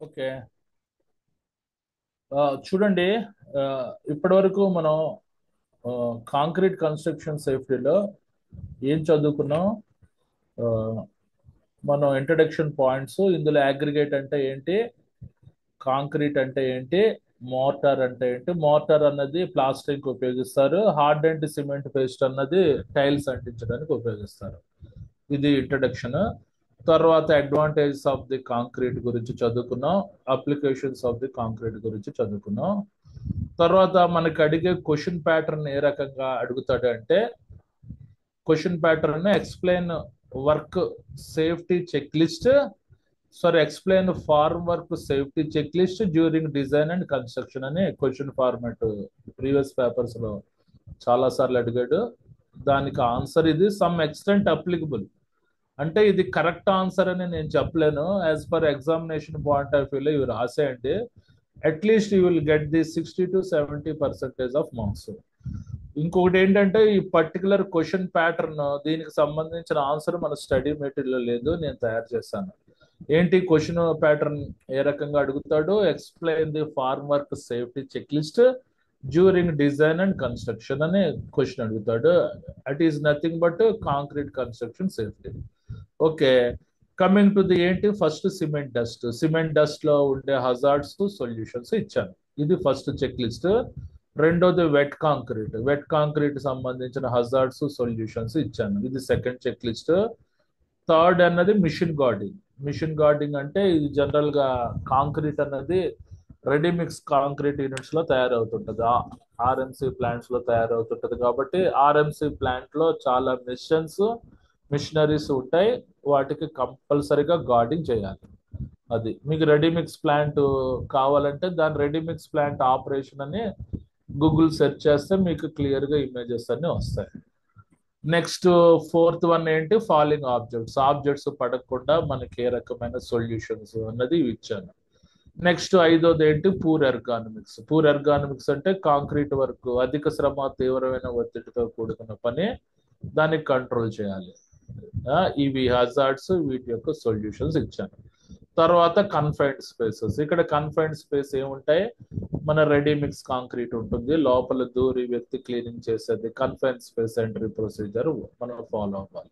Okay. చూడండి. ఆ, ఇప్పటివరకు మనం కాంక్రీట్ కన్స్ట్రక్షన్ సేఫ్టీలో ఏం చదువుకున్నాం? ఆ, మనం ఇంట్రడక్షన్ పాయింట్స్ ఇందులో అగ్రిగేట్ అంటే ఏంటి, కాంక్రీట్ అంటే ఏంటి, మోర్టార్ అంటే ఏంటి. మోర్టార్ అన్నది ప్లాస్టరింగ్ ఉపయోగిస్తారు, హార్డ్ అండ్ సిమెంట్ పేస్ట్ అన్నది టైల్స్ అంటించడానికి ఉపయోగిస్తారు. ఇది ఇంట్రడక్షన్. తర్వాత అడ్వాంటేజెస్ ఆఫ్ ది కాంక్రీట్ గురించి చదువుకున్నాం, అప్లికేషన్స్ ఆఫ్ ది కాంక్రీట్ గురించి చదువుకున్నాం. తర్వాత మనకి అడిగే క్వశ్చన్ ప్యాటర్న్ ఏ రకంగా అడుగుతాడు అంటే, question pattern explain work safety check list, sorry explain form work safety check list during design and construction అని క్వశ్చన్ ఫార్మాట్ ప్రీవియస్ పేపర్స్ లో చాలా సార్లు అడిగాడు. దానికి ఆన్సర్ ఇది సమ్ ఎక్స్టెంట్ అప్లికబుల్. అంటే ఇది కరెక్ట్ ఆన్సర్ అని నేను చెప్పలేను. As per examination point of వ్యూలో ఇవి రాసేయండి. At least you will get the 60 to 70% of marks. ఇంకొకటి ఏంటంటే, ఈ పర్టికులర్ క్వశ్చన్ ప్యాటర్న్ దీనికి సంబంధించిన ఆన్సర్ మన స్టడీ మెటీరియల్ లేదు, నేను తయారు చేశాను. ఏంటి క్వశ్చన్ ప్యాటర్న్, ఏ రకంగా అడుగుతాడు? Explain the form work safety check list during design and construction అనే క్వశ్చన్ అడుగుతాడు. It is nothing but concrete construction safety. Okay. Coming to the ఏంటి, first cement dust. Cement dust లో ఉండే హజార్డ్స్ సొల్యూషన్స్ ఇచ్చాను. ఇది ఫస్ట్ చెక్ లిస్ట్. రెండోది wet concrete. Wet concrete సంబంధించిన hazards solutions ఇచ్చాను. ఇది సెకండ్ చెక్ లిస్ట్. థర్డ్ అన్నది మిషన్ గార్డింగ్. మిషన్ గార్డింగ్ అంటే ఇది జనరల్ గా కాంక్రీట్ అన్నది రెడీమిక్స్ కాంక్రీట్ యూనిట్స్ లో తయారవుతుంటది, ఆర్ఎంసి ప్లాంట్స్ లో తయారవుతుంటది. కాబట్టి ఆర్ఎంసి ప్లాంట్ లో చాలా మిషనరీస్ ఉంటాయి, వాటికి కంపల్సరీగా గార్డింగ్ చేయాలి. అది మీకు రెడీమిక్స్ ప్లాంట్ కావాలంటే దాని రెడీమిక్స్ ప్లాంట్ ఆపరేషన్ అని గూగుల్ సెర్చ్ చేస్తే మీకు క్లియర్ గా ఇమేజెస్ అన్ని వస్తాయి. నెక్స్ట్ ఫోర్త్ వన్ ఏంటి, ఫాలింగ్ ఆబ్జెక్ట్స్. ఆబ్జెక్ట్స్ పడకుండా మనకి ఏ రకమైన సొల్యూషన్స్ అన్నది ఇచ్చాను. నెక్స్ట్ ఐదోది ఏంటి, పూర్ ఎర్గానమిక్స్. పూర్ ఎర్గానమిక్స్ అంటే కాంక్రీట్ వర్క్ అధిక శ్రమ తీవ్రమైన ఒత్తిడితో కూడుకున్న పని, దాన్ని కంట్రోల్ చేయాలి. ఇవి హజార్డ్స్, వీటి యొక్క సొల్యూషన్స్ ఇచ్చాను. తర్వాత కన్ఫైన్డ్ స్పేసెస్. ఇక్కడ కన్ఫైన్డ్ స్పేస్ ఏముంటాయి, మన రెడీమిక్స్ కాంక్రీట్ ఉంటుంది, లోపల దూరి వ్యక్తి క్లీనింగ్ చేసేది కన్ఫైన్డ్ స్పేస్ ఎంట్రీ ప్రొసీజర్ మనం ఫాలో అవ్వాలి.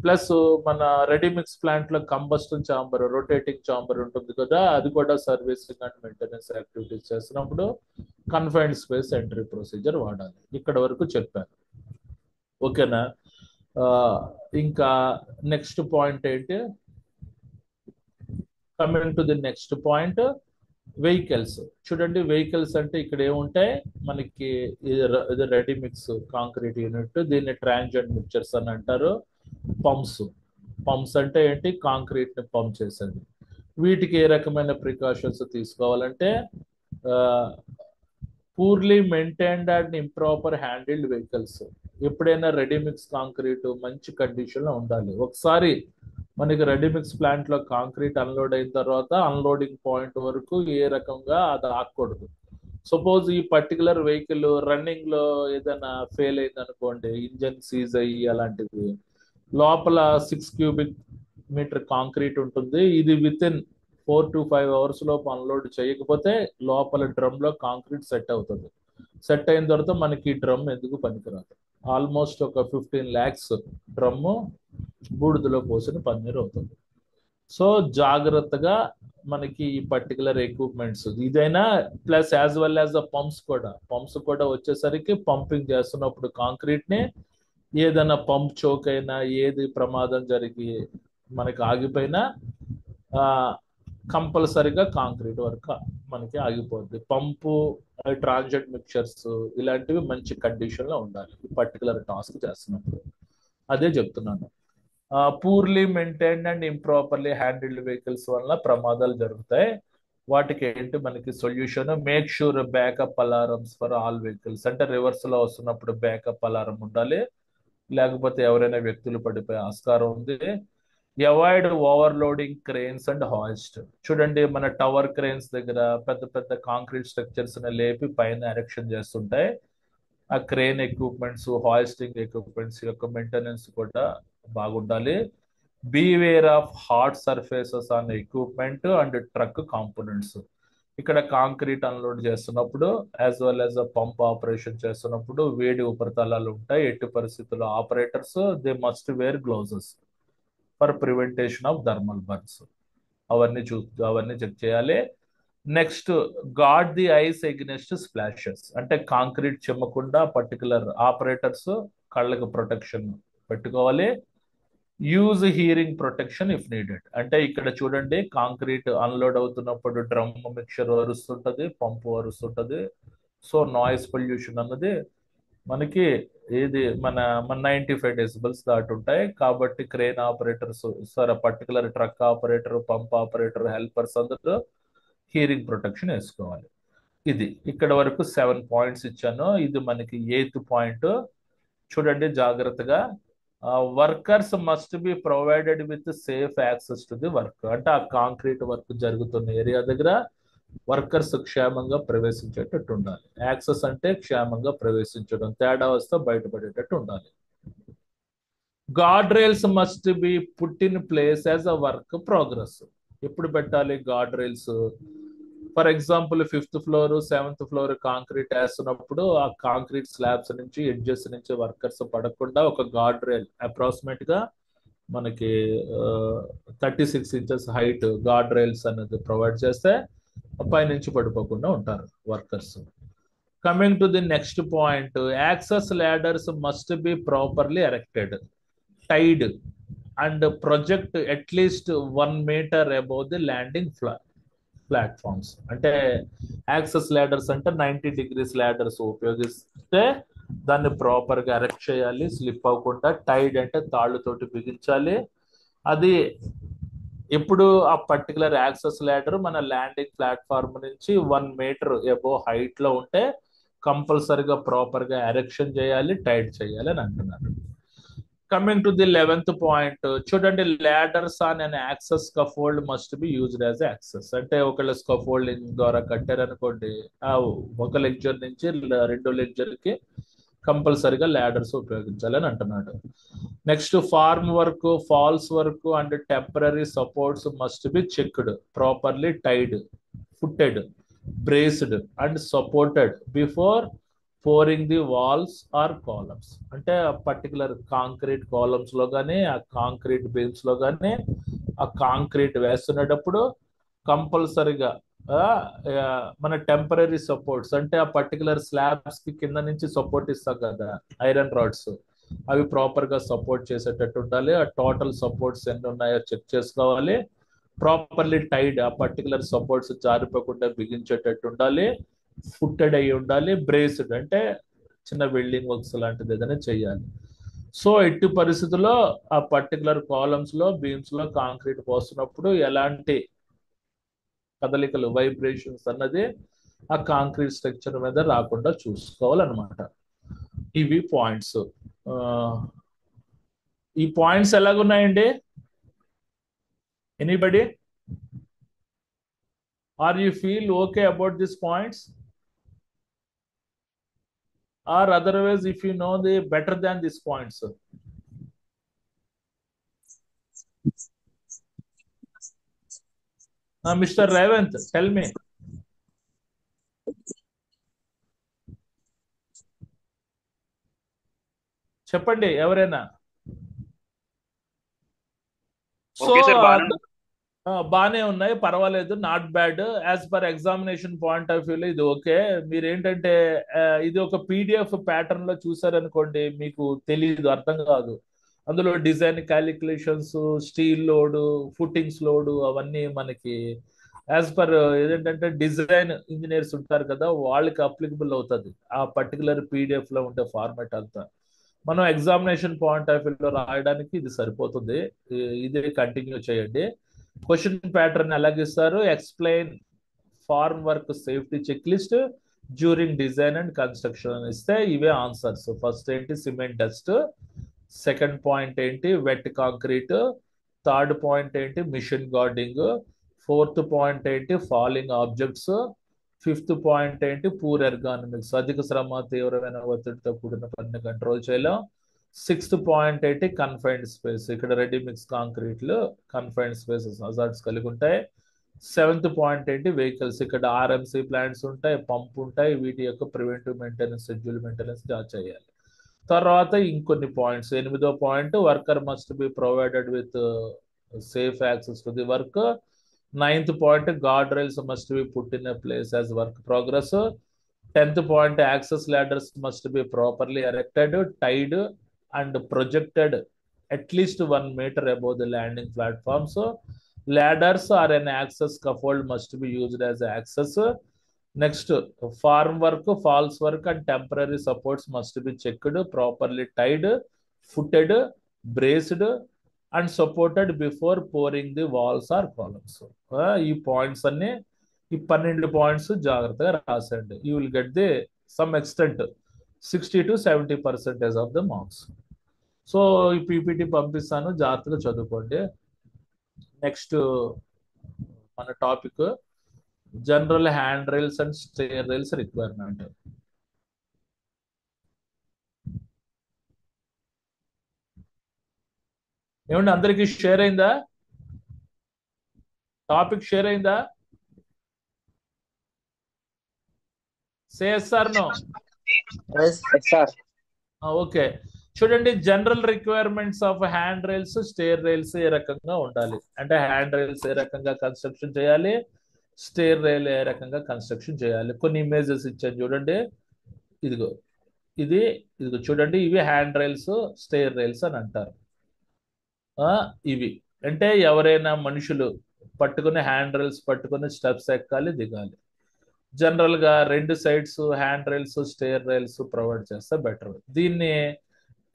ప్లస్ మన రెడీమిక్స్ ప్లాంట్ లో కంబస్టన్ చాంబర్, రొటేటింగ్ చాంబర్ ఉంటుంది కదా, అది కూడా సర్వీసింగ్ అండ్ మెయింటెనెన్స్ యాక్టివిటీస్ చేసినప్పుడు కన్ఫైన్డ్ స్పేస్ ఎంట్రీ ప్రొసీజర్ వాడాలి. ఇక్కడ వరకు చెప్పాను. ఓకేనా? ఆ, ఇంకా నెక్స్ట్ పాయింట్ ఏంటి, coming to the next point, vehicles. చూడండి, వెహికల్స్ అంటే ఇక్కడ ఏముంటాయి మనకి, ఇది రెడీ మిక్స్ కాంక్రీట్ యూనిట్, దీన్ని ట్రాన్సియెంట్ మిక్చర్స్ అని అంటారు. పంప్స్. పంప్స్ అంటే ఏంటి, కాంక్రీట్ ని పంప్ చేసేది. వీటికి ఏ రకమైన ప్రికాషన్స్ తీసుకోవాలంటే, purely maintained and improper handled vehicles. ఎప్పుడైనా రెడీమిక్స్ కాంక్రీట్ మంచి కండిషన్ లో ఉండాలి. ఒకసారి మనకి రెడీమిక్స్ ప్లాంట్ లో కాంక్రీట్ అన్లోడ్ అయిన తర్వాత అన్లోడింగ్ పాయింట్ వరకు ఏ రకంగా అది ఆగకూడదు. సపోజ్ ఈ పర్టికులర్ వెహికల్ రన్నింగ్ లో ఏదైనా ఫెయిల్ అయింది అనుకోండి, ఇంజన్ సీజ్ అయ్యి అలాంటివి, లోపల 6 క్యూబిక్ మీటర్ కాంక్రీట్ ఉంటుంది. ఇది విత్ ఇన్ 4 to 5 hours లోపు అన్లోడ్ చేయకపోతే లోపల డ్రమ్ లో కాంక్రీట్ సెట్ అవుతుంది. సెట్ అయిన తర్వాత మనకి ఈ డ్రమ్ ఎందుకు పనికిరాదు. ఆల్మోస్ట్ ఒక 15 lakhs డ్రమ్ము బూడిదలో పోసిన పన్నీర్ అవుతుంది. సో జాగ్రత్తగా మనకి ఈ పర్టికులర్ ఎక్విప్మెంట్స్ ఇదైనా, plus as well as the pumps కూడా వచ్చేసరికి పంపింగ్ చేస్తున్నప్పుడు కాంక్రీట్ ని ఏదైనా పంప్ చోక్ అయినా, ఏది ప్రమాదం జరిగి మనకి ఆగిపోయినా ఆ కంపల్సరిగా కాంక్రీట్ వర్క్ మనకి ఆగిపోద్ది. పంపు, ట్రాన్సియెంట్ మిక్చర్స్ ఇలాంటివి మంచి కండిషన్ లో ఉండాలి ఈ పర్టికులర్ టాస్క్ చేస్తున్నప్పుడు. అదే చెప్తున్నాను. Purely maintained and improperly handled vehicles వల్ల ప్రమాదాలు జరుగుతాయి. వాటికి ఏంటి మనకి solution, make sure backup alarms for all vehicles. అంటే రివర్స్ లో వస్తున్నప్పుడు బ్యాకప్ అలారం ఉండాలి, లేకపోతే ఎవరైనా వ్యక్తులు పడిపోయే ఆస్కారం ఉంది. Avoid overloading cranes and hoist. చూడండి, మన టవర్ క్రెయిన్స్ దగ్గర పెద్ద పెద్ద కాంక్రీట్ స్ట్రక్చర్స్ ని లేపి పైన ఎరెక్షన్ చేస్తుంటాయి. ఆ క్రెయిన్ ఎక్విప్మెంట్స్, హాయిస్టింగ్ ఎక్విప్మెంట్స్ యొక్క మెయింటెనెన్స్ కూడా బాగుండాలి. Beware of hard surfaces on equipment and truck components. ఇక్కడ కాంక్రీట్ అన్లోడ్ చేస్తున్నప్పుడు as well as pump operation చేస్తున్నప్పుడు వేడి ఉపరితలాలు ఉంటాయి. ఎట్టి పరిస్థితుల్లో operators they must wear gloves for preventation of thermal burns. అవన్నీ చెక్ చేయాలి. Next, guard the eyes against splashes, అంటే కాంక్రీట్ చెమ్మకుండా పర్టికులర్ ఆపరేటర్స్ కళ్ళకు ప్రొటెక్షన్ పెట్టుకోవాలి. Use hearing protection if needed, అంటే ఇక్కడ చూడండి కాంక్రీట్ అన్లోడ్ అవుతున్నప్పుడు డ్రమ్ మిక్చర్ అరుస్తుంటది, పంపు అరుస్తుంటది. సో నాయిస్ పొల్యూషన్ అన్నది మనకి ఏది మన మన 95 డెసిబల్స్ దాటి ఉంటాయి. కాబట్టి క్రేన్ ఆపరేటర్స్, సరే particular truck operator, pump operator, helpers అందరూ హీరింగ్ ప్రొటెక్షన్ వేసుకోవాలి. ఇది ఇక్కడ వరకు 7 పాయింట్స్ ఇచ్చాను. ఇది మనకి 8th పాయింట్. చూడండి జాగ్రత్తగా. Workers must be provided with safe access to the work, అంటే ఆ కాంక్రీట్ వర్క్ జరుగుతున్న ఏరియా దగ్గర వర్కర్స్ క్షేమంగా ప్రవేశించేటట్టు ఉండాలి. యాక్సెస్ అంటే క్షేమంగా ప్రవేశించడం, తేడా వస్తే బయటపడేటట్టు ఉండాలి. Guard rails must be put in place as a work progress. ఎప్పుడు పెట్టాలి guard rails? For example 5th floor 7th floor concrete వేస్తున్నప్పుడు ఆ కాంక్రీట్ స్లాబ్స్ నుంచి ఎడ్జెస్ నుంచి వర్కర్స్ పడకుండా ఒక గార్డ్ రైల్ అప్రాక్సిమేట్ గా మనకి 36 ఇంచెస్ హైట్ గార్డ్ రైల్స్ అనేది ప్రొవైడ్ చేస్తే పైనుంచి పడిపోకుండా ఉంటారు workers. Coming to the next point, access ladders must be properly erected, tied and project at least 1 metre above the landing platforms. అంటే యాక్సెస్ ల్యాడర్స్ అంటే 90 degrees ladders ఉపయోగిస్తే దాన్ని ప్రాపర్ గా ఎరెక్ట్ చేయాలి, స్లిప్ అవ్వకుండా. టైడ్ అంటే తాళ్ళతోటి బిగించాలి. అది ఇప్పుడు ఆ పర్టికులర్ యాక్సెస్ ల్యాడర్ మన ల్యాండింగ్ ప్లాట్ఫామ్ నుంచి 1 మీటర్ అబోవ్ హైట్ లో ఉంటే కంపల్సరిగా ప్రాపర్ గా ఎరెక్షన్ చేయాలి, టైట్ చేయాలి అని అంటున్నారు. Coming to the 11th point, చూడండి ladders on an access scaffold must be used as access, అంటే ఒకళ్ళ స్కఫోల్డింగ్ ద్వారా కట్టారనుకోండి, ఆ ఒక లెక్చర్ నుంచి 2 లెక్చర్ కి కంపల్సరిగా లాడర్స్ ఉపయోగించాలని అంటున్నాడు. Next, form work, false work and temporary supports must be checked, properly tied, footed, braced and supported before pouring the walls or columns. అంటే ఆ పర్టికులర్ కాంక్రీట్ కాలమ్స్ లో కానీ ఆ కాంక్రీట్ బీమ్స్ లో కానీ ఆ కాంక్రీట్ వేస్తున్నప్పుడు కంపల్సరిగా మన టెంపరీ సపోర్ట్స్, అంటే ఆ పర్టికులర్ స్లాబ్స్ కి కింద నుంచి సపోర్ట్ ఇస్తాం కదా ఐరన్ రాడ్స్, అవి ప్రాపర్ గా సపోర్ట్ చేసేటట్టు ఉండాలి. ఆ టోటల్ సపోర్ట్స్ ఎన్ని ఉన్నాయో చెక్ చేసుకోవాలి. ప్రాపర్లీ టైడ్, ఆ పర్టికులర్ సపోర్ట్స్ జారిపోకుండా బిగించేటట్టు ఉండాలి. ఫుట్టెడ్ అయి ఉండాలి. బ్రేస్డ్ అంటే చిన్న వెల్డింగ్ వర్క్స్ లాంటిది ఏదైనా చేయాలి. సో ఎట్టి పరిస్థితుల్లో ఆ పర్టికులర్ కాలమ్స్ లో బీమ్స్ లో కాంక్రీట్ పోస్తున్నప్పుడు ఎలాంటి కదలికలు, వైబ్రేషన్స్ అన్నది ఆ కాంక్రీట్ స్ట్రక్చర్ మీద రాకుండా చూసుకోవాలన్నమాట. ఇవి పాయింట్స్. ఈ పాయింట్స్ ఎలాగున్నాయండి? Anybody? Are you feel okay about this points? Or otherwise if you know the better than these points? Mr. Revanth, tell me. చెప్పండి ఎవరైనా. సో బానే ఉన్నాయి, పర్వాలేదు, not bad. As per examination point of వ్యూలో ఇది okay. మీరు ఏంటంటే ఇది ఒక పీడిఎఫ్ ప్యాటర్న్ లో చూసారనుకోండి, మీకు తెలియదు, అర్థం కాదు. అందులో design calculations, steel load, footings load అవన్నీ మనకి యాజ్ పర్ ఏదేంటంటే డిజైన్ ఇంజనీర్స్ ఉంటారు కదా, వాళ్ళకి అప్లికబుల్ అవుతుంది ఆ పర్టికులర్ పీడిఎఫ్ లో ఉండే ఫార్మాట్ అంతా. మనం ఎగ్జామినేషన్ పాయింట్ ఆఫ్ వ్యూలో రాయడానికి ఇది సరిపోతుంది. ఇదే కంటిన్యూ చేయండి. క్వశ్చన్ ప్యాటర్న్ ఎలాగిస్తారు? Explain form work safety check list during design and construction అని ఇస్తే ఇవే ఆన్సర్స్. ఫస్ట్ ఏంటి? Cement dust. సెకండ్ పాయింట్ ఏంటి? Wet concrete. థర్డ్ పాయింట్ ఏంటి? Machine guarding. ఫోర్త్ పాయింట్ ఏంటి? Falling objects. ఫిఫ్త్ పాయింట్ ఏంటి? పూర్ ఎర్గానమిక్స్, అధిక శ్రమ, తీవ్రమైన ఒత్తిడితో కూడిన పనిని కంట్రోల్ చేయలేం. 6.80 కన్ఫైన్డ్ స్పేస్, ఇక్కడ రెడీ మిక్స్ కాంక్రీట్ లో కన్ఫైన్డ్ స్పేసెస్ హజార్డ్స్ కలిగి ఉంటాయి. 7.80 వెహికల్స్, ఇక్కడ ఆర్ఎంసీ ప్లాంట్స్ ఉంటాయి, పంప్ ఉంటాయి, వీటి యొక్క ప్రివెంటివ్ మెయింటెనెన్స్, షెడ్యూల్ మెయింటెనెన్స్ చేయాలి. తర్వాత ఇంకొన్ని పాయింట్స్, 8వ point worker must be provided with safe access to the work. 9th point guard rails must be put in a place as work progress. 10th point access ladders must be properly erected, tied and projected at least 1 meter above the landing platforms. Ladders or an access scaffold must be used as access. Next, farm work, false work and temporary supports must be checked, properly tied, footed, braced and supported before pouring the walls or columns. ఈ points అన్ని, ఈ 12 points జాగ్రత్తగా రాసండి. You will get the some extent 60 to 70% of the marks. So ఈ PPT పంపిస్తాను, జాగ్రత్తగా చదువుకోండి. Next మన topic general hand rails and stair rails requirement. ఏమండి అందరికీ షేర్ అయిందా? టాపిక్ షేర్ అయిందా? సేఎస్ఆర్ నో? ఓకే, చూడండి general requirements of hand rails, stair rails ఏ రకంగా ఉండాలి అంటే, హ్యాండ్ రైల్స్ ఏ రకంగా కన్స్ట్రక్షన్ చేయాలి, స్టేర్ రైల్ ఏ రకంగా కన్స్ట్రక్షన్ చేయాలి. కొన్ని ఇమేజెస్ ఇచ్చాను చూడండి. ఇదిగో ఇదిగో చూడండి, ఇవి హ్యాండ్ రైల్స్, స్టేర్ రైల్స్ అని అంటారు. ఇవి అంటే ఎవరైనా మనుషులు పట్టుకుని హ్యాండ్ రైల్స్ పట్టుకుని స్టెప్స్ ఎక్కాలి, దిగాలి. జనరల్ గా 2 sides hand rails, stair rails provide చేస్తే బెటర్. దీన్ని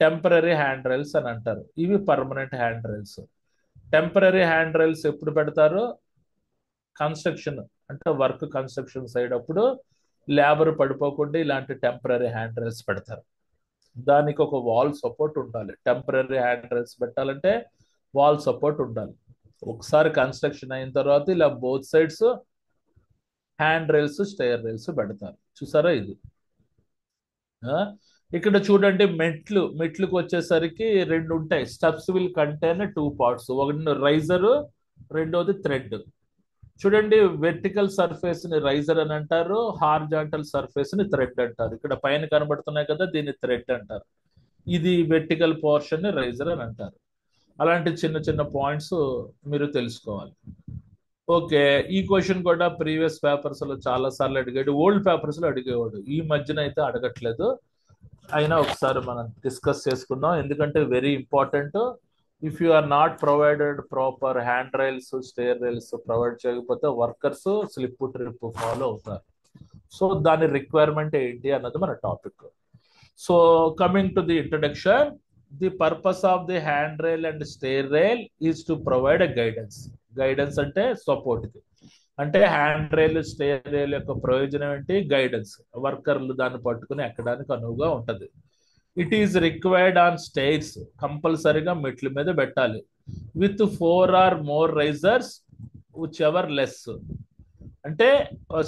టెంపరరీ హ్యాండ్ రైల్స్ అని అంటారు. ఇవి permanent hand rails. Temporary hand rails ఎప్పుడు పెడతారు? కన్స్ట్రక్షన్ అంటే వర్క్ కన్స్ట్రక్షన్ సైడ్ అప్పుడు లేబర్ పడిపోకుండా ఇలాంటి టెంపరరీ హ్యాండ్ రైల్స్ పెడతారు. దానికి ఒక వాల్ సపోర్ట్ ఉండాలి. టెంపరరీ హ్యాండ్ రైల్స్ పెట్టాలంటే వాల్ సపోర్ట్ ఉండాలి. ఒకసారి కన్స్ట్రక్షన్ అయిన తర్వాత ఇలా both sides hand rails, stair rails పెడతారు. చూసారా ఇది? ఇక్కడ చూడండి, మెట్లకు వచ్చేసరికి 2 ఉంటాయి. స్టెప్స్ విల్ కంటైన్ 2 పార్ట్స్, ఒకటి రైజర్, రెండోది థ్రెడ్. చూడండి, వెర్టికల్ సర్ఫేస్ ని రైజర్ అని అంటారు, హార్జాంటల్ సర్ఫేస్ ని థ్రెడ్ అంటారు. ఇక్కడ పైన కనబడుతున్నాయి కదా, దీన్ని థ్రెడ్ అంటారు. ఇది వెర్టికల్ పోర్షన్ ని రైజర్ అని అంటారు. అలాంటి చిన్న చిన్న పాయింట్స్ మీరు తెలుసుకోవాలి. ఓకే, ఈ క్వశ్చన్ కూడా ప్రీవియస్ పేపర్స్ లో చాలా సార్లు అడిగాడు, ఓల్డ్ పేపర్స్ లో అడిగేవాడు. ఈ మధ్యన అయితే అడగట్లేదు. అయినా ఒకసారి మనం డిస్కస్ చేసుకుందాం, ఎందుకంటే very important. If you are not provided proper hand rails, stair rails provide చేయకపోతే వర్కర్స్ స్లిప్ ట్రిప్ ఫాలో అవుతారు. సో దాని రిక్వైర్మెంట్ ఏంటి అన్నది మన topic. So coming to the introduction, the purpose of the hand rail and stair rail is to provide a guidance. Guidance అంటే support. అంటే hand rail, stair rail యొక్క ప్రయోజనం ఏంటి? గైడెన్స్. వర్కర్లు దాన్ని పట్టుకుని ఎక్కడానికి అనువుగా ఉంటది. It is required on stairs, కంపల్సరీగా మెట్ల మీద పెట్టాలి. With 4 or more risers whichever less. అంటే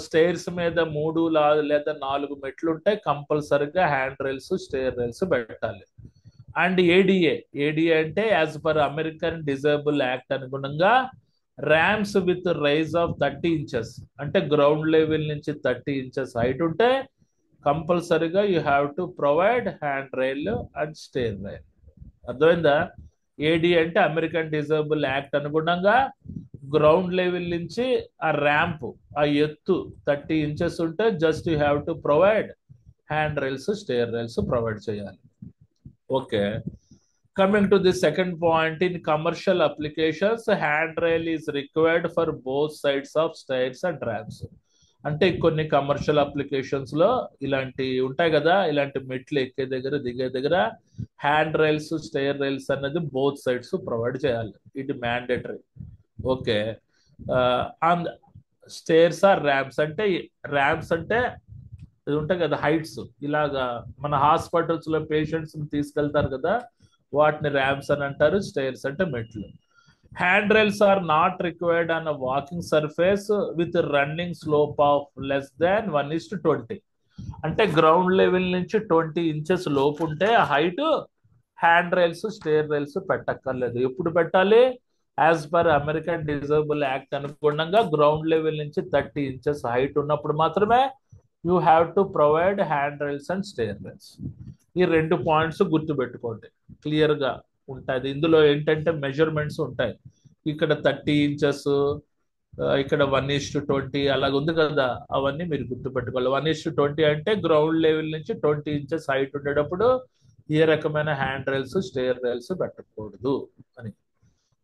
స్టైర్స్ మీద 3 లేదా 4 మెట్లు ఉంటాయి, కంపల్సరీగా హ్యాండ్ రైల్స్, స్టేర్ రైల్స్ పెట్టాలి. అండ్ ఏడిఏ అంటే as per American disable act అనుగుణంగా ramps with rise of 30 inches, అంటే గ్రౌండ్ లెవెల్ నుంచి 30 inches హైట్ ఉంటే కంపల్సరీగా you have to provide hand rail and stair rail. అర్థమైందా? ఏడి అంటే అమెరికన్ డిజేబుల్ యాక్ట్ అనుగుణంగా గ్రౌండ్ లెవెల్ నుంచి ఆ ర్యాంప్, ఆ ఎత్తు 30 inches ఉంటే just you have to provide hand rails, stair rails provide చేయాలి. Okay, coming to the second point, in commercial applications hand rail is required for both sides of stairs and ramps. అంటే కొన్ని commercial applications లో ఇలాంటి ఉంటాయి కదా, ఇలాంటి మెట్లు ఎక్కే దగ్గర, దిగే దగ్గర హ్యాండ్ రైల్స్, స్టేర్ రైల్స్ అనేది బోత్ సైడ్స్ ప్రొవైడ్ చేయాలి. ఇది mandatory. Okay, and stairs or ramps అంటే, ర్యాంప్స్ అంటే ఇది ఉంటాయి కదా హైట్స్, ఇలాగా మన హాస్పిటల్స్ లో పేషెంట్స్ తీసుకెళ్తారు కదా, వాటిని ర్యాంప్స్ అని అంటారు. స్టైర్స్ అంటే మెట్లు. Hand rails are not required on a walking surface with running slope of less than 1:20. అంటే గ్రౌండ్ లెవెల్ నుంచి 20 inches లోపు ఉంటే height hand rails stair rails పెట్టక్కర్లేదు. ఎప్పుడు పెట్టాలి? As per American disable act అనుగుణంగా గ్రౌండ్ లెవెల్ నుంచి 30 ఇంచెస్ హైట్ ఉన్నప్పుడు మాత్రమే you have to provide hand rails and stair rails. ఈ 2 పాయింట్స్ గుర్తుపెట్టుకోండి, క్లియర్గా ఉంటుంది. ఇందులో ఏంటంటే మెజర్మెంట్స్ ఉంటాయి. ఇక్కడ 30 ఇంచెస్, ఇక్కడ 1:20 అలాగ ఉంది కదా, అవన్నీ మీరు గుర్తుపెట్టుకోవాలి. 1:20 అంటే గ్రౌండ్ లెవెల్ నుంచి 20 ఇంచెస్ హైట్ ఉండేటప్పుడు ఏ రకమైన హ్యాండ్ రైల్స్ స్టేర్ రైల్స్ పెట్టకూడదు అని.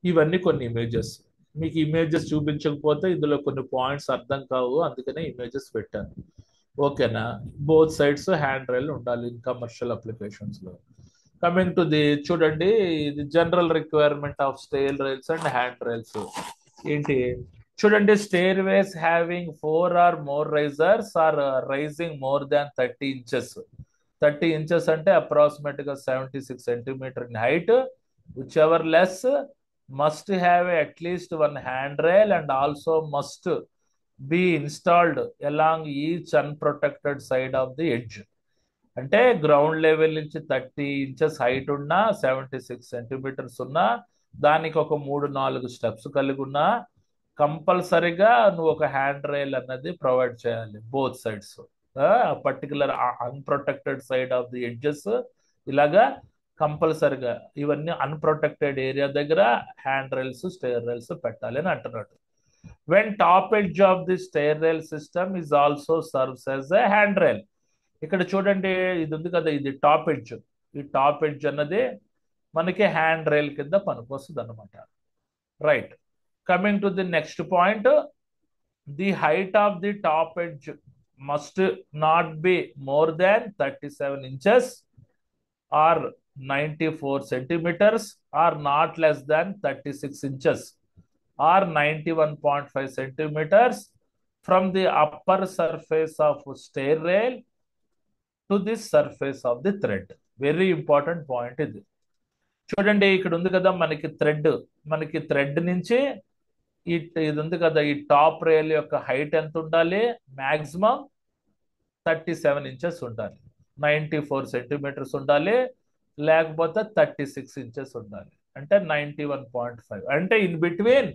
ఇవన్నీ కొన్ని ఇమేజెస్. మీకు ఇమేజెస్ చూపించకపోతే ఇందులో కొన్ని పాయింట్స్ అర్థం కావు, అందుకనే ఇమేజెస్ పెట్టాను. ఓకేనా? బోత్ సైడ్స్ హ్యాండ్ రైల్ ఉండాలి ఇన్ కమర్షియల్ అప్లికేషన్స్ లో. కమింగ్ టు ది చూడండి, ఇది general requirement of stair rails and hand rails ఏంటి చూడండి. Stairways having 4 or more risers or rising more than 30 inches. 30 inches అంటే approximate గా 76 centimeter in height. Whichever less must have at least 1 hand rail and also must be installed along each unprotected side of the edge. అంటే ground level నుంచి 30 inches height ఉన్నా, 76 centimetres ఉన్నా, దానికి ఒక 3-4 steps కలిగి ఉన్నా కంపల్సరిగా నువ్వు ఒక హ్యాండ్ రైల్ అన్నది ప్రొవైడ్ చేయాలి both sides. Particular unprotected side of the edges ఇలాగా కంపల్సరిగా ఇవన్నీ అన్ప్రొటెక్టెడ్ ఏరియా దగ్గర హ్యాండ్ రైల్స్ స్టేర్ రైల్స్ పెట్టాలి అని అంటున్నాడు. When top edge of the stair rail system is also serves as a hand rail. ఇక్కడ చూడండి, ఇది ఉంది కదా, ఇది టాప్ ఎడ్జ్. ఈ టాప్ ఎడ్జ్ అన్నది మనకి హ్యాండ్ రైల్ కింద పనికొస్తుంది అనమాట. Right. Coming to the next point, the height of the top edge must not be more than 37 inches or 94 centimeters or not less than 36 inches or 91.5 centimeters from the upper surface of stair rail to the surface of the thread. Very important point ఇది. చూడండి, ఇక్కడ ఉంది కదా మనకి thread, మనకి thread నుంచి ఇది ఉంది కదా, ఈ టాప్ రైల్ యొక్క హైట్ ఎంత ఉండాలి? మాక్సిమం 37 ఇంచెస్ ఉండాలి, 94 సెంటీమీటర్స్ ఉండాలి, లేకపోతే 36 ఇంచెస్ ఉండాలి, అంటే 91.5. అంటే ఇన్ బిట్వీన్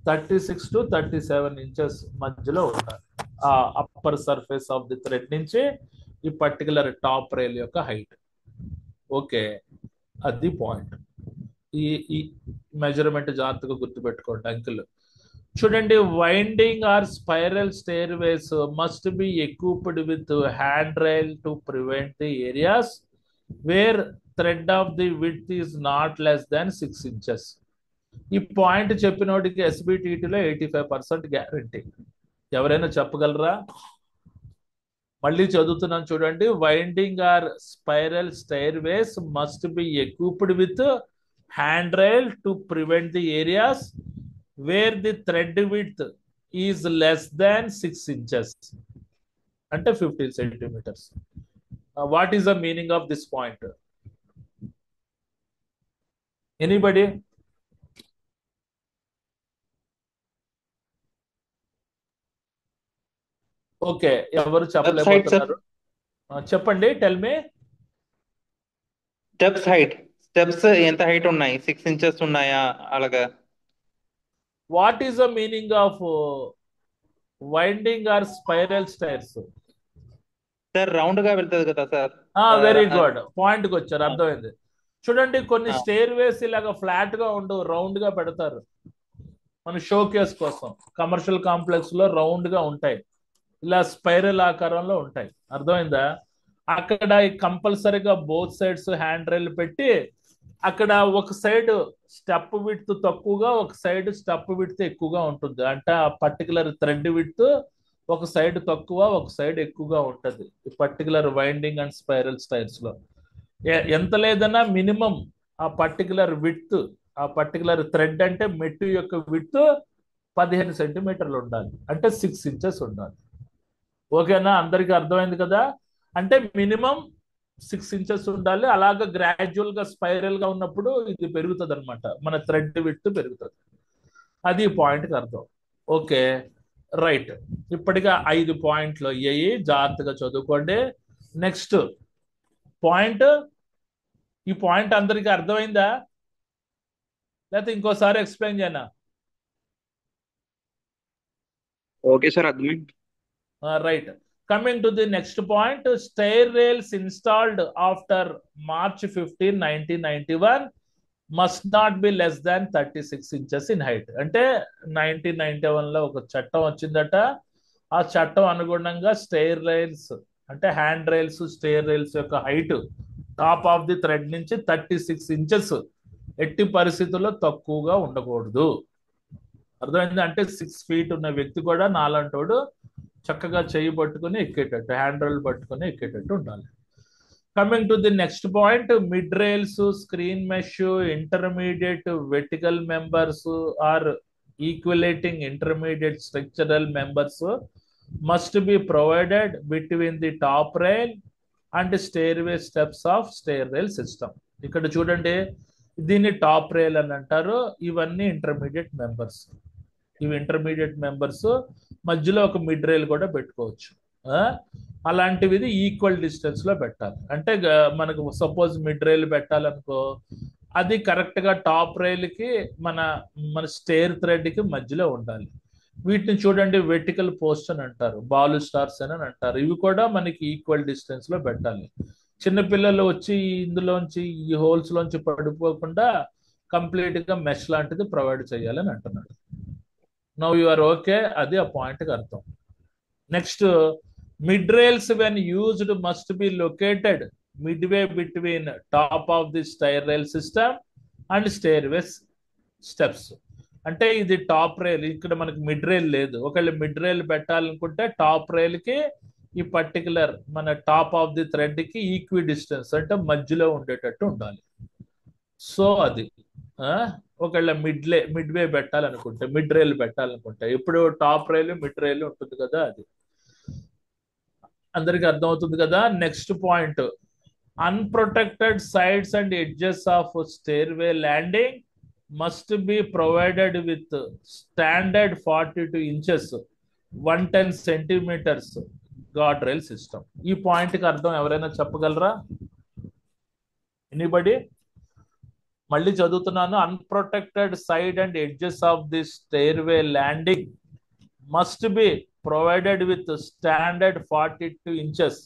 36 to 37 ఇంచెస్ మధ్యలో ఉండాలి ఆ upper surface of the thread నుంచి ఈ పర్టికులర్ టాప్ రైల్ యొక్క హైట్. ఓకే, అది పాయింట్. ఈ మెజర్మెంట్ జాగ్రత్తగా గుర్తుపెట్టుకోండి అంకుల్. చూడండి, winding or spiral stairways must be equipped with hand rail to prevent the areas where thread of the width is not less than 6 inches. ఈ point చెప్పినోటికి ఎస్బిటిలో 85% guarantee. ఎవరైనా చెప్పగలరా? మళ్ళీ చదువుతున్నాను చూడండి. Winding or spiral stairways must be equipped with hand rail to prevent the areas where the thread width is less than 6 inches, అంటే 15 centimeters. What is the meaning of this point? Anybody? Okay, ఎవరు చెప్పలేకపోతున్నారు? చెప్పండి, tell me. Steps height, steps ఎంత height ఉన్నాయి? 6 inches ఉన్నాయా అలాగా? What is the meaning of winding or spiral stairs? Sir round గా వెళ్తుంది కదా సార్. వెరీ గుడ్, పాయింట్ కి వచ్చారు, అర్థమైంది. చూడండి, కొన్ని స్టేర్ వేస్ ఇలాగా ఫ్లాట్ గా ఉండవు, రౌండ్ గా పెడతారు మన షో కేస్ కోసం. కమర్షియల్ కాంప్లెక్స్ లో రౌండ్ గా ఉంటాయి, ఇలా స్పైరల్ ఆకారంలో ఉంటాయి, అర్థమైందా? అక్కడ కంపల్సరీగా బోత్ సైడ్స్ హ్యాండ్ రైల్ పెట్టి అక్కడ ఒక సైడ్ స్టెప్ విడ్త్ తక్కువగా, ఒక సైడ్ స్టెప్ విడ్త్ ఎక్కువగా ఉంటుంది. అంటే ఆ పర్టికులర్ థ్రెడ్ విడ్త్ ఒక సైడ్ తక్కువ, ఒక సైడ్ ఎక్కువగా ఉంటుంది ఈ particular winding and spiral styles లో. ఎంత లేదన్నా మినిమం ఆ పర్టికులర్ విడ్త్, ఆ పర్టికులర్ థ్రెడ్ అంటే మెట్టు యొక్క విడ్త్ 15 సెంటీమీటర్లు ఉండాలి, అంటే 6 ఇంచెస్ ఉండాలి. ఓకేనా? అందరికీ అర్థమైంది కదా? అంటే మినిమం 6 ఇంచెస్ ఉండాలి. అలాగా గ్రాడ్యువల్ గా స్పైరల్ గా ఉన్నప్పుడు ఇది పెరుగుతుంది అనమాట, మన థ్రెడ్ విడ్త్ పెరుగుతుంది. అది పాయింట్కి అర్థం. Okay, right. ఇప్పటిగా 5 పాయింట్లు అయ్యాయి, జాగ్రత్తగా చదువుకోండి. నెక్స్ట్ పాయింట్, ఈ పాయింట్ అందరికీ అర్థమైందా, లేకపోతే ఇంకోసారి ఎక్స్ప్లెయిన్ చేయనా? ఓకే సార్, అర్థమైంది. Right. Coming to the next point, stair rails installed after March 15, 1991 must not be less than 36 inches in height. అంటే 1991లో ఒక చట్టం వచ్చిందట. ఆ చట్టం అనుగుణంగా స్టెయిర్ రైల్స్ అంటే హ్యాండ్ రైల్స్, స్టెయిర్ రైల్స్ యొక్క height top of the thread నుంచి 36 ఇంచెస్ ఎట్టి పరిస్థితుల్లో తక్కువగా ఉండకూడదు. అర్థమైంది? అంటే 6 feet ఉన్న వ్యక్తి కూడా నాలంటోడు చక్కగా చేయి పట్టుకుని ఎక్కేటట్టు, హ్యాండ్ రైల్ పట్టుకుని ఎక్కేటట్టు ఉండాలి. Coming to the next point, mid rails, screen mesh, intermediate vertical members or equivalent intermediate structural members must be provided between the top rail and stairway steps of stair rail system. ఇక్కడ చూడండి, దీన్ని top rail అని అంటారు. ఇవన్నీ intermediate members. ఇవి intermediate members. మధ్యలో ఒక mid rail కూడా పెట్టుకోవచ్చు. అలాంటివి ఈక్వల్ డిస్టెన్స్ లో పెట్టాలి. అంటే మనకు సపోజ్ మిడ్ రైల్ పెట్టాలనుకో, అది కరెక్ట్ గా టాప్ రైల్ కి మన మన స్టేర్ థ్రెడ్ కి మధ్యలో ఉండాలి. వీటిని చూడండి వెర్టికల్ పోస్ట్ అని అంటారు, బాలు స్టార్స్ అని అంటారు. ఇవి కూడా మనకి ఈక్వల్ డిస్టెన్స్ లో పెట్టాలి. చిన్నపిల్లలు వచ్చి ఇందులోంచి ఈ హోల్స్ లోంచి పడిపోకుండా కంప్లీట్ గా మెష్ లాంటిది ప్రొవైడ్ చేయాలని అంటున్నాడు. నౌ యు ఆర్ ఓకే, అది ఆ పాయింట్కి అర్థం. Next, mid rails when used must be located midway between top of the stair rail system and stairways steps. అంటే ఇది టాప్ రైల్, ఇక్కడ మనకి మిడ్ రైల్ లేదు. ఒకవేళ మిడ్ రైల్ పెట్టాలనుకుంటే టాప్ రైల్ కి ఈ పర్టికులర్ మన టాప్ ఆఫ్ ది థ్రెడ్ కి ఈక్వి డిస్టెన్స్ అంటే మధ్యలో ఉండేటట్టు ఉండాలి. సో అది ఒకవేళ మిడ్వే పెట్టాలనుకుంటే, మిడ్ రైల్ పెట్టాలనుకుంటే, ఇప్పుడు టాప్ రైల్ మిడ్ రైల్ ఉంటుంది కదా, అది అందరికి అర్థమవుతుంది కదా. Next point, unprotected sides and edges of stairway landing must be provided with standard 42 inches 110 centimetres guard rail system. ఈ పాయింట్కి అర్థం ఎవరైనా చెప్పగలరా? ఎనీబడి? మళ్ళీ చదువుతున్నాను. Unprotected side and edges of the stairway landing must be provided with standard 42 inches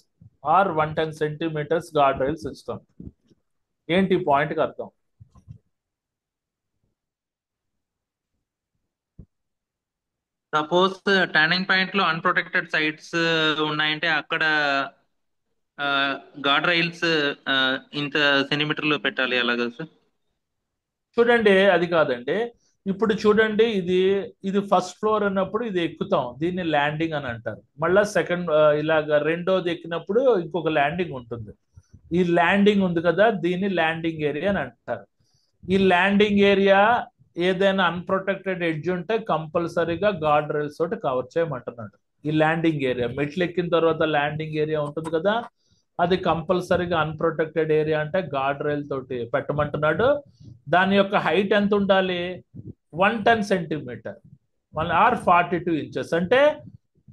or 110 centimetres guard rail system. ఏంటి point అర్థం? Suppose turning point లో అన్ప్రొటెక్టెడ్ సైడ్స్ ఉన్నాయంటే అక్కడ గార్డ్ రైల్స్ ఇంత సెంటీమీటర్లు పెట్టాలి, అలాగా సార్? చూడండి, అది కాదండి. ఇప్పుడు చూడండి, ఇది ఫస్ట్ ఫ్లోర్ అన్నప్పుడు ఇది ఎక్కుతాం, దీన్ని ల్యాండింగ్ అని అంటారు. మళ్ళా సెకండ్ ఇలాగ రెండోది ఎక్కినప్పుడు ఇంకొక ల్యాండింగ్ ఉంటుంది. ఈ ల్యాండింగ్ ఉంది కదా, దీన్ని ల్యాండింగ్ ఏరియా అని అంటారు. ఈ ల్యాండింగ్ ఏరియా ఏదైనా అన్ప్రొటెక్టెడ్ ఎడ్జ్ ఉంటే కంపల్సరీగా గార్డ్ రైల్స్ తోటి కవర్ చేయమంటున్నాడు. ఈ ల్యాండింగ్ ఏరియా మెట్లు ఎక్కిన తర్వాత ల్యాండింగ్ ఏరియా ఉంటుంది కదా, అది కంపల్సరీగా అన్ప్రొటెక్టెడ్ ఏరియా అంటే గార్డ్ రైల్ తోటి పెట్టమంటున్నాడు. దాని యొక్క హైట్ ఎంత ఉండాలి? 110 సెంటీమీటర్ 1 ఆర్ 42 ఇంచెస్. అంటే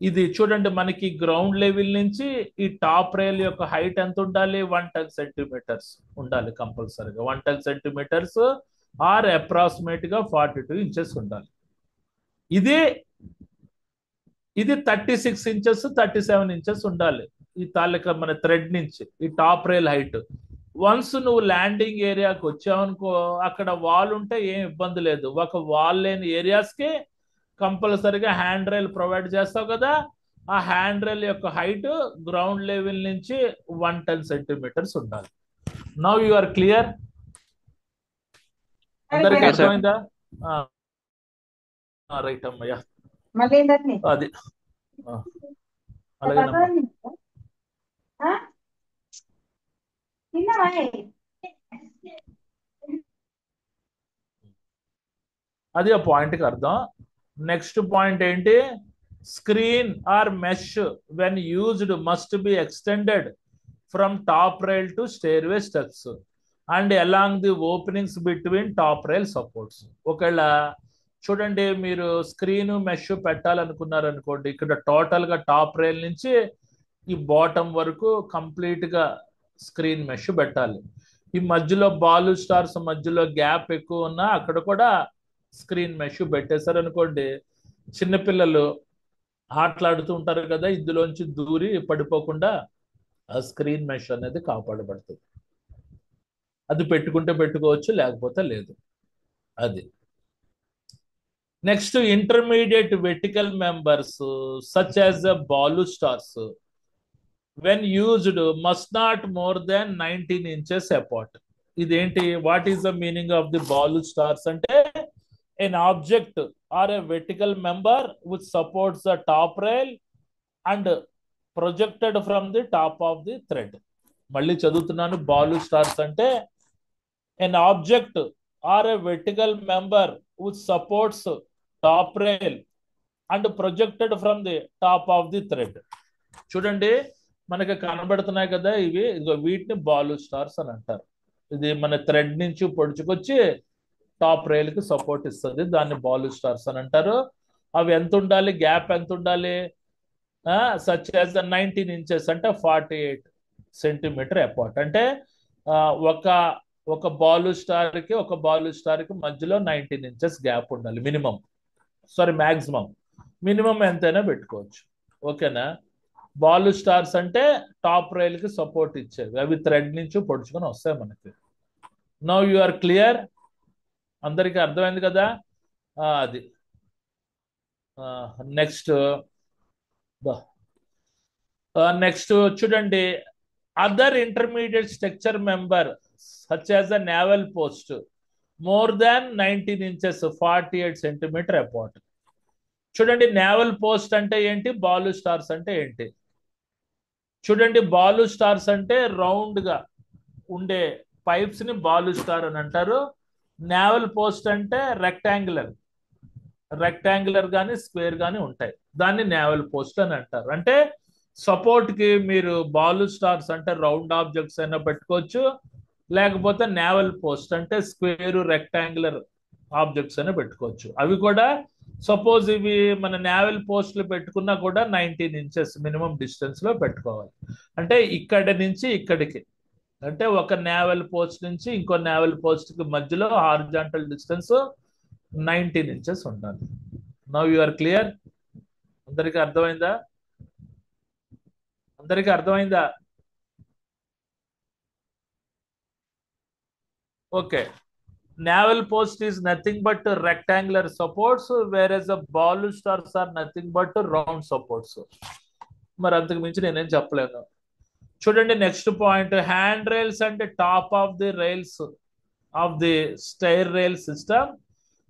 ఇది చూడండి, మనకి గ్రౌండ్ లెవెల్ నుంచి ఈ టాప్ రైల్ యొక్క హైట్ ఎంత ఉండాలి? 110 సెంటీమీటర్స్ ఉండాలి కంపల్సరీగా. 110 సెంటీమీటర్స్ ఆర్ అప్రాక్సిమేట్ గా 42 ఇంచెస్ ఉండాలి. ఇది 36 ఇంచెస్ 37 ఇంచెస్ ఉండాలి ఈ తాలూకా మన థ్రెడ్ నుంచి ఈ టాప్ రైల్ హైట్. వన్స్ నువ్వు ల్యాండింగ్ ఏరియాకి వచ్చావనుకో, అక్కడ వాల్ ఉంటే ఏం ఇబ్బంది లేదు. ఒక వాల్ లేని ఏరియాస్కి కంపల్సరీగా హ్యాండ్ రైల్ ప్రొవైడ్ చేస్తావు కదా, ఆ హ్యాండ్ రైల్ యొక్క హైట్ గ్రౌండ్ లెవెల్ నుంచి 110 సెంటీమీటర్స్ ఉండాలి. Now you are clear? అందరికి అర్థమైందా? రైట్ అమ్మయ్య, అది అలాగే. అది ఆ పాయింట్కి అర్థం. నెక్స్ట్ పాయింట్ ఏంటి? Screen or mesh when used must be extended from top rail to stairway steps and along the openings between top rail supports. ఒకవేళ చూడండి, మీరు స్క్రీన్ మెష్ పెట్టాలనుకున్నారనుకోండి, ఇక్కడ టోటల్ గా టాప్ రైల్ నుంచి ఈ బాటమ్ వరకు కంప్లీట్ గా స్క్రీన్ మెష్ పెట్టాలి. ఈ మధ్యలో బాలు స్టార్స్ మధ్యలో గ్యాప్ ఎక్కువ ఉన్నా అక్కడ కూడా స్క్రీన్ మెష్ పెట్టేశారు అనుకోండి, చిన్నపిల్లలు ఆటలాడుతూ ఉంటారు కదా, ఇందులోంచి దూరి పడిపోకుండా ఆ స్క్రీన్ మెష్ అనేది కాపాడబడుతుంది. అది పెట్టుకుంటే పెట్టుకోవచ్చు, లేకపోతే లేదు. అది next intermediate vertical members such as the Balu stars when used must not more than 19 inches apart. ఇదేంటి, what is the meaning of the Balu stars అంటే an object or a vertical member which supports the top rail and projected from the top of the thread. మళ్ళీ చదువుతున్నాను, Balu stars అంటే an object or a vertical member which supports top rail and projected from the top of the thread. చూడండి, మనకి కనబడుతున్నాయి కదా ఇవి, ఇదిగో వీటిని బాలు స్టార్స్ అని అంటారు. ఇది మన థ్రెడ్ నుంచి పొడుచుకొచ్చి టాప్ రైల్ కి సపోర్ట్ ఇస్తుంది, దాన్ని బాలు స్టార్స్ అని అంటారు. అవి ఎంత ఉండాలి, గ్యాప్ ఎంత ఉండాలి, సచ్ యాజ్ 19 ఇంచెస్ అంటే 48 సెంటీమీటర్ అపార్ట్. అంటే ఒక ఒక బాలు స్టార్ కి మధ్యలో 19 ఇంచెస్ గ్యాప్ ఉండాలి మినిమం. Sorry, maximum. మినిమం ఎంతైనా పెట్టుకోవచ్చు. ఓకేనా. బాలు స్టార్స్ అంటే టాప్ రైల్ కి సపోర్ట్ ఇచ్చేవి, అవి థ్రెడ్ నుంచి పొడుచుకొని వస్తాయి మనకి. నౌ యు ఆర్ క్లియర్, అందరికీ అర్థమైంది కదా. అది నెక్స్ట్ నెక్స్ట్ చూడండి, other intermediate structure member such as a newel post more than 19 inches 48 centimeter apart. చూడండి, నేవల్ పోస్ట్ అంటే ఏంటి, బాలు స్టార్స్ అంటే ఏంటి. చూడండి, బాలు స్టార్స్ అంటే రౌండ్ గా ఉండే పైప్స్ ని బాలు స్టార్ అని అంటారు. నేవల్ పోస్ట్ అంటే రెక్టాంగులర్ గానీ స్క్వేర్ గానీ ఉంటాయి, దాన్ని నేవల్ పోస్ట్ అని అంటారు. అంటే సపోర్ట్ కి మీరు బాలు స్టార్స్ అంటే రౌండ్ ఆబ్జెక్ట్స్ అయినా పెట్టుకోవచ్చు, లేకపోతే నేవల్ పోస్ట్ అంటే స్క్వేర్ రెక్టాంగులర్ ఆబ్జెక్ట్స్ అయినా పెట్టుకోవచ్చు. అవి కూడా సపోజ్ ఇవి మన నేవల్ పోస్ట్లు పెట్టుకున్నా కూడా 19 ఇంచెస్ మినిమం డిస్టెన్స్ లో పెట్టుకోవాలి. అంటే ఇక్కడి నుంచి ఇక్కడికి, అంటే ఒక నేవల్ పోస్ట్ నుంచి ఇంకో నేవల్ పోస్ట్ కి మధ్యలో హారిజాంటల్ డిస్టెన్స్ 19 ఇంచెస్ ఉండాలి. నౌ యు ఆర్ క్లియర్, అందరికీ అర్థమైందా? Okay. Naval post is nothing but rectangular supports, whereas the balu stars are nothing but round supports. మరి అంతకు మించి నేనేం చెప్పలేను. చూడండి, నెక్స్ట్ పాయింట్, హ్యాండ్ రైల్స్ అంటే top of the rails of the stair rail system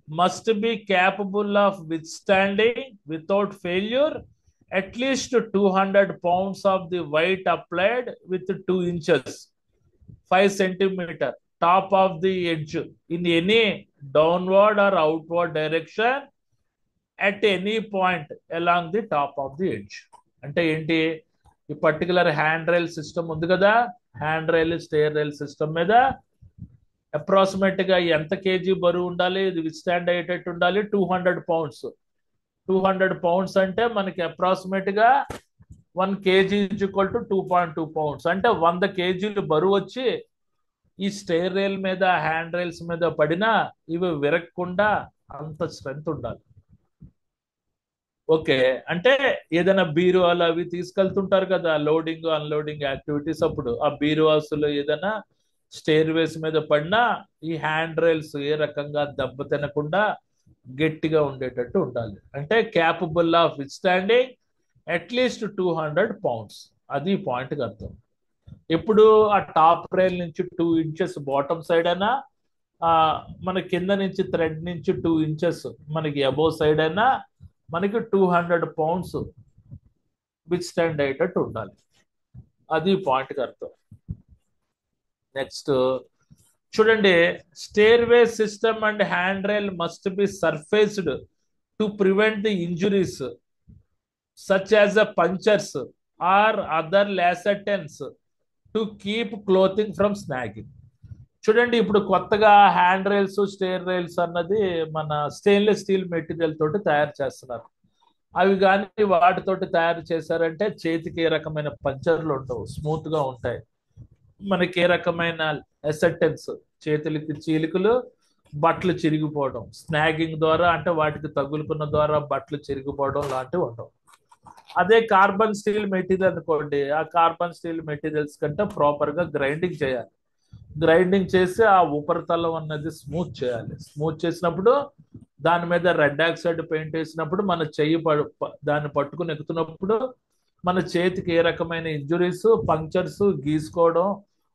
must be capable of with standing without failure at least 200 pounds of the weight applied with 2 inches 5 centimeter top of the edge in any downward or outward direction at any point along the top of the edge. అంటే ఏంటి, ఈ particular hand rail system ఉంది కదా, hand rail stair rail system మీద approximate గా ఎంత KG బరువు ఉండాలి, ఇది విత్స్టాండ్ అయ్యేటట్టు ఉండాలి, 200 pounds. 200 pounds అంటే మనకి అప్రాక్సిమేట్ గా 1 kg is equal to 2.2 pounds. అంటే 100 kgలు బరువు వచ్చి ఈ స్టేర్ రైల్ మీద హ్యాండ్ రైల్స్ మీద పడినా ఇవి విరగకుండా అంత స్ట్రెంగ్త్ ఉండాలి. ఓకే. అంటే ఏదైనా బీరువాలు అవి తీసుకెళ్తుంటారు కదా, లోడింగ్ అన్లోడింగ్ యాక్టివిటీస్ అప్పుడు, ఆ బీరువాసులు ఏదైనా స్టేర్ వేస్ మీద పడినా ఈ హ్యాండ్ రైల్స్ ఏ రకంగా దెబ్బ తినకుండా గట్టిగా ఉండేటట్టు ఉండాలి. అంటే capable of with standing at least 200 pounds. అది పాయింట్కి అర్థం. ఎప్పుడు ఆ టాప్ రైల్ నుంచి 2 inches బాటమ్ సైడ్ అయినా, మన కింద నుంచి థ్రెడ్ నుంచి 2 inches మనకి అబోవ్ సైడ్ అయినా మనకి 200 pounds విత్ స్టాండ్ అయ్యేటట్టు ఉండాలి. అది పాయింట్కి అర్థం. నెక్స్ట్ చూడండి, stairway system and hand rail must be surfaced to prevent the injuries such as a punctures or other lacerations to keep clothing from snagging. చూడండి, ఇప్పుడు కొత్తగా హ్యాండ్ రైల్స్ స్టేర్ రైల్స్ అన్నది మన స్టెయిన్లెస్ స్టీల్ మెటీరియల్ తోటి తయారు చేస్తున్నారు. అవి కానీ వాటితోటి తయారు చేశారంటే చేతికి ఏ రకమైన పంచర్లు ఉండవు, స్మూత్ గా ఉంటాయి. మనకి ఏ రకమైన ఎసెప్టెన్స్, చేతులకి చీలికలు, బట్టలు చిరిగిపోవడం, స్నాగింగ్ ద్వారా అంటే వాటికి తగులుకున్న ద్వారా బట్టలు చిరిగిపోవడం లాంటివి ఉండవు. అదే కార్బన్ స్టీల్ మెటీరియల్ అనుకోండి, ఆ కార్బన్ స్టీల్ మెటీరియల్స్ కంటే ప్రాపర్ గా గ్రైండింగ్ చేయాలి. గ్రైండింగ్ చేసి ఆ ఉపరితలం అన్నది స్మూత్ చేయాలి. స్మూత్ చేసినప్పుడు దాని మీద రెడ్ ఆక్సైడ్ పెయింట్ వేసినప్పుడు మన చెయ్యి దాన్ని పట్టుకుని ఎక్కుతున్నప్పుడు మన చేతికి ఏ రకమైన ఇంజురీస్, పంక్చర్స్, గీసుకోవడం,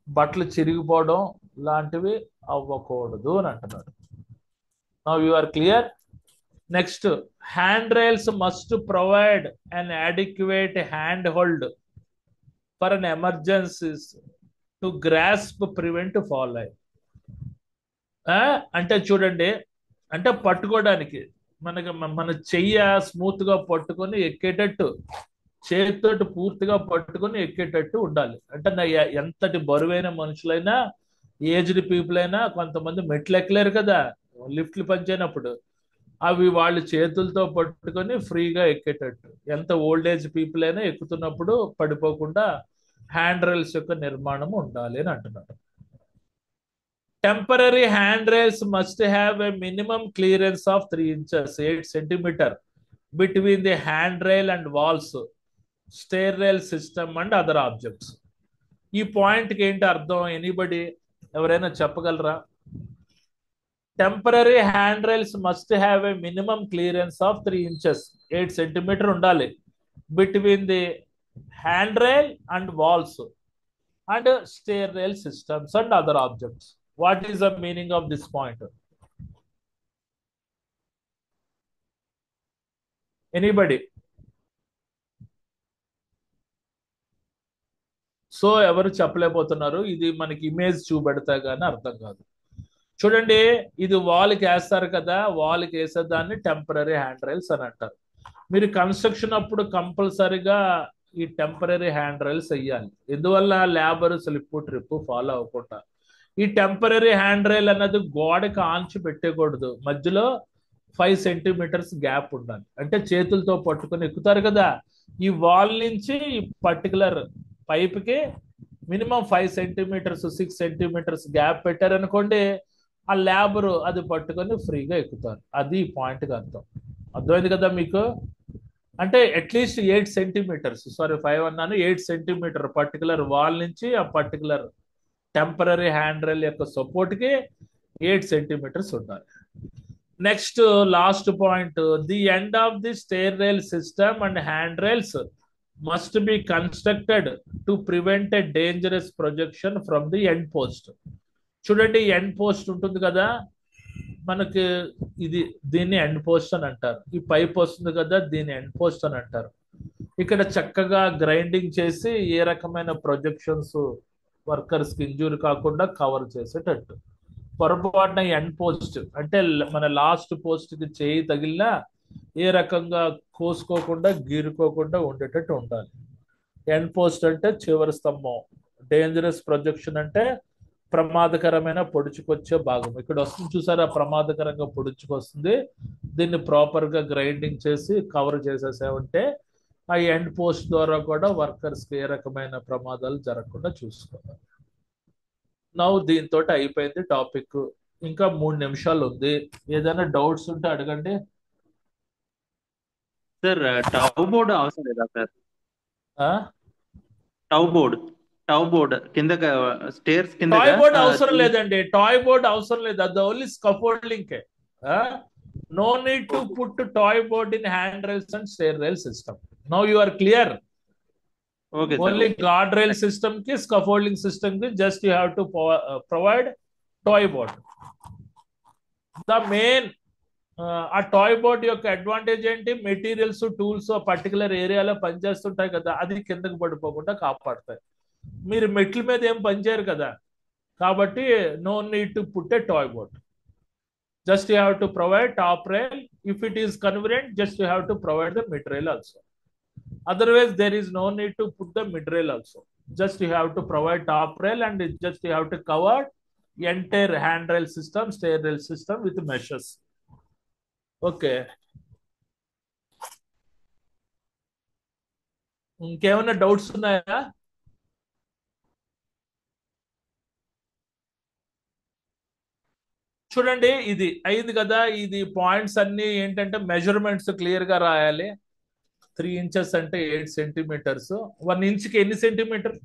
బట్టలు చిరిగిపోవడం లాంటివి అవ్వకూడదు అని అంటున్నాడు. Now you are clear. Next, hand rails must provide an adequate handhold for an emergencies to grasp prevent fall. అంటే చూడండి, అంటే పట్టుకోవడానికి మనకి మన చెయ్య స్మూత్ గా పట్టుకొని ఎక్కేటట్టు, చేతితోటి పూర్తిగా పట్టుకొని ఎక్కేటట్టు ఉండాలి. అంటే ఎంతటి బరువైన మనుషులైనా, ఏజ్డ్ పీపుల్ అయినా కొంతమంది మెట్లు ఎక్కలేరు కదా లిఫ్ట్లు పనిచేయనప్పుడు, అవి వాళ్ళు చేతులతో పట్టుకొని ఫ్రీగా ఎక్కేటట్టు, ఎంత ఓల్డ్ ఏజ్ పీపుల్ అయినా ఎక్కుతున్నప్పుడు పడిపోకుండా హ్యాండ్ రైల్స్ యొక్క నిర్మాణం ఉండాలి అని అంటున్నారు. Temporary handrails must have a minimum clearance of 3 inches, 8 centimeter between the handrail and walls, stair rail system and other objects. ఈ పాయింట్కి ఏంటి అర్థం? ఎనీబడి ఎవరైనా చెప్పగలరా? Temporary hand rails must have a minimum clearance of 3 inches, 8 centimeter ఉండాలి between the hand rail and walls and stair rail systems and other objects. What is the meaning of this point? Anybody? So ఎవరు చెప్పలేకపోతున్నారు. ఇది మనకి image చూపెడతా కానీ అర్థం కాదు. చూడండి, ఇది వాల్కి వేస్తారు కదా, వాల్కి వేసేదాన్ని టెంపరీ హ్యాండ్ రైల్స్ అని అంటారు. మీరు కన్స్ట్రక్షన్ అప్పుడు కంపల్సరీగా ఈ టెంపరీ హ్యాండ్ రైల్స్ వేయాలి. ఎందువల్ల? లేబర్ స్లిప్ ట్రిప్ ఫాలో అవ్వకుండా. ఈ టెంపరీ హ్యాండ్ రైల్ అన్నది గోడకి ఆంచి పెట్టకూడదు, మధ్యలో 5 centimeters గ్యాప్ ఉండాలి. అంటే చేతులతో పట్టుకొని ఎక్కుతారు కదా, ఈ వాల్ నుంచి ఈ పర్టికులర్ పైప్కి మినిమం 5 centimeters, 6 centimeters గ్యాప్ పెట్టారనుకోండి, ఆ లేబరు అది పట్టుకొని ఫ్రీగా ఎక్కుతారు. అది ఈ పాయింట్కి అర్థం. అర్థమైంది కదా మీకు? అంటే అట్లీస్ట్ 8 centimeters, సారీ 5 అన్నాను, 8 centimeter పర్టికులర్ వాల్ నుంచి ఆ పర్టికులర్ టెంపరీ హ్యాండ్ రైల్ యొక్క సపోర్ట్కి 8 centimeters ఉండాలి. Next last point, the end of the stair rail system and hand rails must be constructed to prevent a dangerous projection from the end post. చూడండి, end post ఉంటుంది కదా మనకి, దీన్ని end post అని అంటారు. ఈ పైప్ వస్తుంది కదా, దీన్ని ఎండ్ పోస్ట్ అని అంటారు. ఇక్కడ చక్కగా గ్రైండింగ్ చేసి ఏ రకమైన ప్రొజెక్షన్స్ వర్కర్స్కి ఇంజూరీ కాకుండా కవర్ చేసేటట్టు. పొరపాటున ఎండ్ పోస్ట్ అంటే మన లాస్ట్ పోస్ట్కి చేయి తగిలినా ఏ రకంగా కోసుకోకుండా గీరుకోకుండా ఉండేటట్టు ఉండాలి. ఎండ్ పోస్ట్ అంటే చివరి స్తంభం. డేంజరస్ ప్రొజెక్షన్ అంటే ప్రమాదకరమైన పొడుచుకొచ్చే భాగం. ఇక్కడ వస్తుంది చూసారా, ప్రమాదకరంగా పొడుచుకొస్తుంది. దీన్ని ప్రాపర్గా గ్రైండింగ్ చేసి కవర్ చేసేసామంటే ఆ ఎండ్ పోస్ట్ ద్వారా కూడా వర్కర్స్కి ఏ రకమైన ప్రమాదాలు జరగకుండా చూసుకోవాలి. నవ్వు దీంతో అయిపోయింది టాపిక్. ఇంకా 3 నిమిషాలు ఉంది. ఏదైనా డౌట్స్ ఉంటే అడగండి. సార్ టవ్ బోర్డ్ అవసరం లేదా సార్? ఆ టవ్ బోర్డ్ కింద స్టేర్స్ కింద టాయ్ బోర్డ్ అవసరం లేదండి. టాయ్ బోర్డ్ అవసరం లేదు. అది only scaffolding. No need to put toe board in hand rails and stair rail system. Now you are clear. Okay only guard rail system కి, scaffolding system కి just you have to provide toe board. The main ఆ toe board యొక్క advantage ఏంటి? Materials, tools particular ఏరియాలో పనిచేస్తుంటాయి కదా, అది కిందకు పడిపోకుండా కాపాడతాయి. మీరు మెట్ల మీద ఏం పనిచేయరు కదా, కాబట్టి no need to put a toe board. Just you have to provide top rail. If it is convenient, just you have to provide the mid rail also. Otherwise, there is no need to put the mid rail also. Just you have to provide top rail and just you have to cover entire hand rail system, stair rail system with meshes. Okay. ఇంకేమైనా doubts ఉన్నాయా? చూడండి ఇది అయింది కదా. ఇది points అన్ని ఏంటంటే measurements clear గా రాయాలి. 3 ఇంచెస్ అంటే 8 సెంటీమీటర్స్. 1 ఇంచ్కి ఎన్ని centimeter?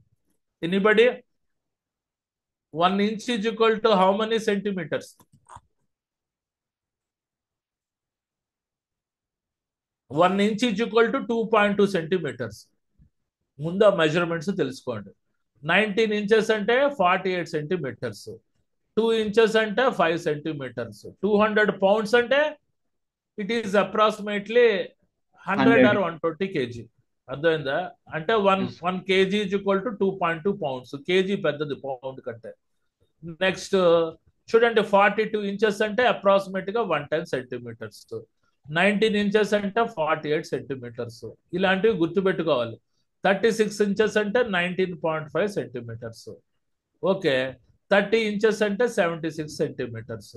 Anybody? 1 inch is equal to how many centimeters? 1 inch is equal to 2.2 centimeters. ముందు ఆ మెజర్మెంట్స్ తెలుసుకోండి. 19 ఇంచెస్ అంటే 48 సెంటీమీటర్స్. 2 ఇంచెస్ అంటే 5 సెంటీమీటర్స్. 200 పౌండ్స్ అంటే it is approximately 100 100. Or 120 kg. అర్థమైందా? అంటే one Yes. One kg is equal to 2.2 pounds. Kg పెద్దది pound కంటే. నెక్స్ట్ చూడండి, 42 ఇంచెస్ అంటే అప్రాక్సిమేట్ గా 110 సెంటీమీటర్స్. 19 ఇంచెస్ అంటే 48 సెంటీమీటర్స్. ఇలాంటివి గుర్తుపెట్టుకోవాలి. 36 ఇంచెస్ అంటే 19.5 సెంటీమీటర్స్. ఓకే. 30 ఇంచెస్ అంటే 76 సెంటీమీటర్స్.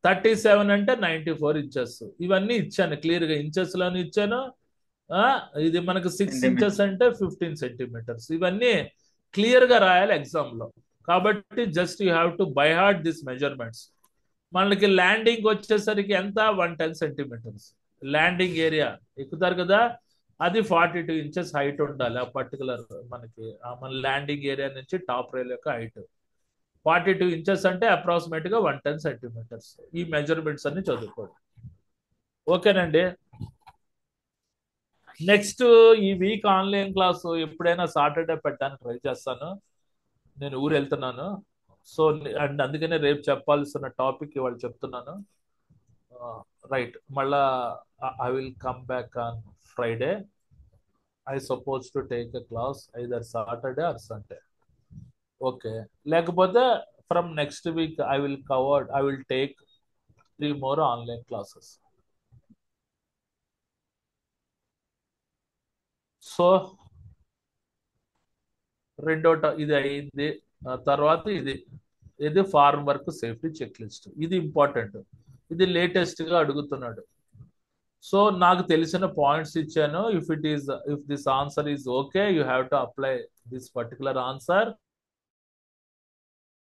37 అంటే 94 ఇంచెస్. ఇవన్నీ ఇచ్చాను క్లియర్ గా, ఇంచెస్ లోని ఇచ్చాను. ఆ, ఇది మనకు 6 Centimeter. ఇంచెస్ అంటే 15 సెంటీమీటర్స్. ఇవన్నీ క్లియర్ గా రాయాలి ఎగ్జామ్ లో. కాబట్టి just you have to buy heart this measurements. మనకి ల్యాండింగ్ వచ్చేసరికి ఎంత? 110 సెంటీమీటర్స్. ల్యాండింగ్ ఏరియా ఎక్కుతారు కదా, అది 42 ఇంచెస్ హైట్ ఉండాలి. ఆ పర్టికులర్ మనకి మన ల్యాండింగ్ ఏరియా నుంచి టాప్ రైల్ యొక్క హైట్ 42 ఇంచెస్ అంటే అప్రాక్సిమేట్ గా 110 సెంటీమీటర్స్. ఈ మెజర్మెంట్స్ అన్ని చదువుకోండి. ఓకేనండి. నెక్స్ట్ ఈ వీక్ ఆన్లైన్ క్లాస్ ఎప్పుడైనా సాటర్డే పెట్టడానికి ట్రై చేస్తాను. నేను ఊరు వెళ్తున్నాను. సో అండ్ అందుకనే రేపు చెప్పాల్సిన టాపిక్ ఇవాళ చెప్తున్నాను. రైట్. మళ్ళా I will come back on Friday. I suppose to take a class either Saturday or Sunday. Okay. లేకపోతే from next week I will take 3 more online classes. So ఇది అయింది. తర్వాత ఇది form work safety check list. ఇది important. ఇది latest గా అడుగుతున్నాడు. So నాకు తెలిసిన పాయింట్స్ ఇచ్చాను. If this answer is okay, you have to apply this particular answer.